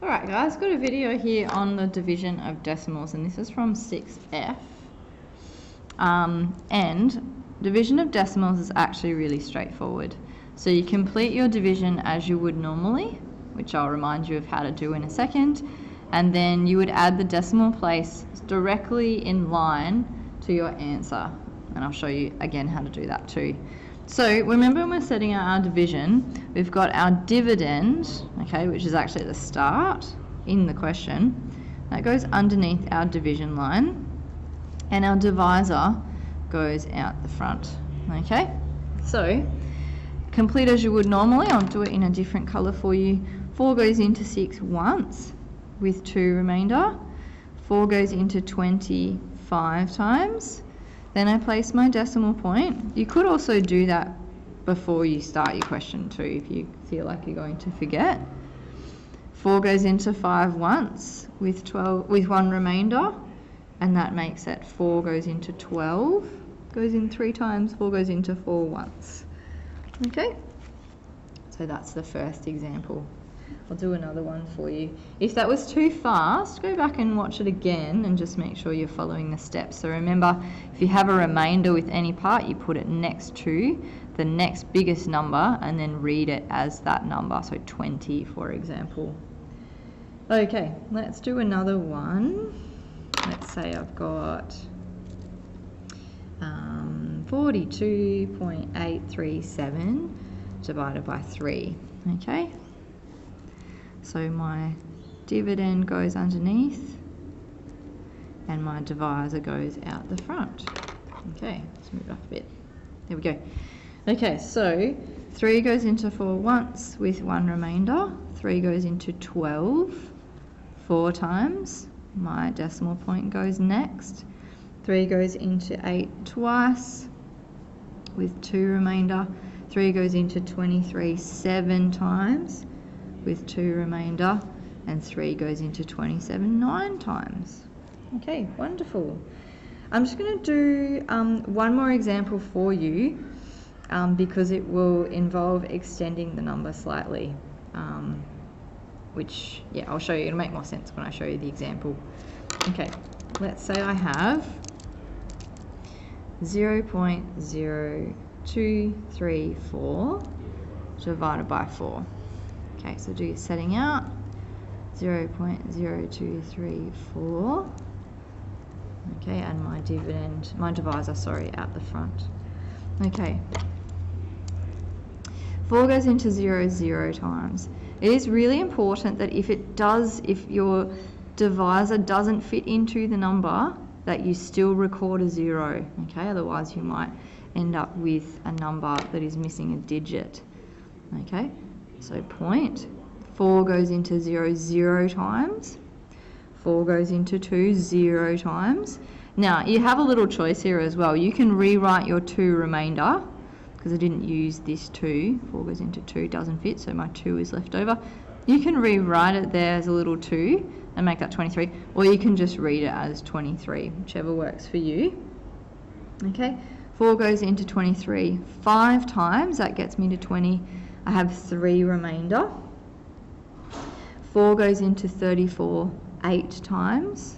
Alright guys, got a video here on the division of decimals, and this is from 6F. And division of decimals is actually really straightforward. So you complete your division as you would normally, which I'll remind you of how to do in a second, and then you would add the decimal place directly in line to your answer. And I'll show you again how to do that too. So remember, when we're setting out our division, we've got our dividend, okay, which is actually at the start in the question. That goes underneath our division line, and our divisor goes out the front, okay? So complete as you would normally. I'll do it in a different colour for you. 4 goes into 6 once with 2 remainder. 4 goes into 25 times. Then I place my decimal point. You could also do that before you start your question too, if you feel like you're going to forget. 4 goes into 5 once with 1 remainder, and that makes it 4 goes into 12. Goes in 3 times. 4 goes into 4 once. Okay, so that's the first example. I'll do another one for you. If that was too fast, go back and watch it again and just make sure you're following the steps. So remember, if you have a remainder with any part, you put it next to the next biggest number and then read it as that number. So 20, for example. Okay, let's do another one. Let's say I've got 42.837 divided by 3. Okay. So my dividend goes underneath and my divisor goes out the front. Okay, let's move it up a bit. There we go. Okay, so 3 goes into 4 once with 1 remainder. 3 goes into 12 4 times. My decimal point goes next. 3 goes into 8 twice with 2 remainder. 3 goes into 23 7 times with 2 remainder, and 3 goes into 27 9 times. Okay, wonderful. I'm just going to do one more example for you because it will involve extending the number slightly, which, yeah, I'll show you. It'll make more sense when I show you the example. Okay, let's say I have 0.0234 divided by 4. Okay, so do your setting out. 0.0234. Okay, and my divisor, out the front. Okay. 4 goes into 0 0 times. It is really important that if your divisor doesn't fit into the number, that you still record a 0. Okay, otherwise you might end up with a number that is missing a digit. Okay. So point. 4 goes into 0 0 times. 4 goes into 2 0 times. Now, you have a little choice here as well. You can rewrite your 2 remainder, because I didn't use this 2. 4 goes into 2, doesn't fit, so my 2 is left over. You can rewrite it there as a little 2 and make that 23, or you can just read it as 23, whichever works for you. Okay, 4 goes into 23 5 times. That gets me to 20. I have 3 remainder. 4 goes into 34 8 times.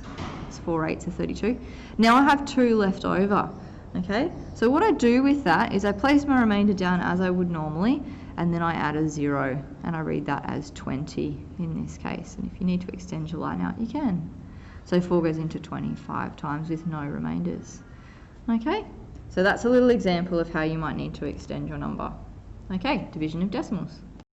It's 4 8s are 32. Now I have 2 left over. Okay, so what I do with that is I place my remainder down as I would normally, and then I add a 0, and I read that as 20 in this case. And if you need to extend your line out, you can. So 4 goes into 25 times with no remainders. Okay, so that's a little example of how you might need to extend your number. Okay, division of decimals.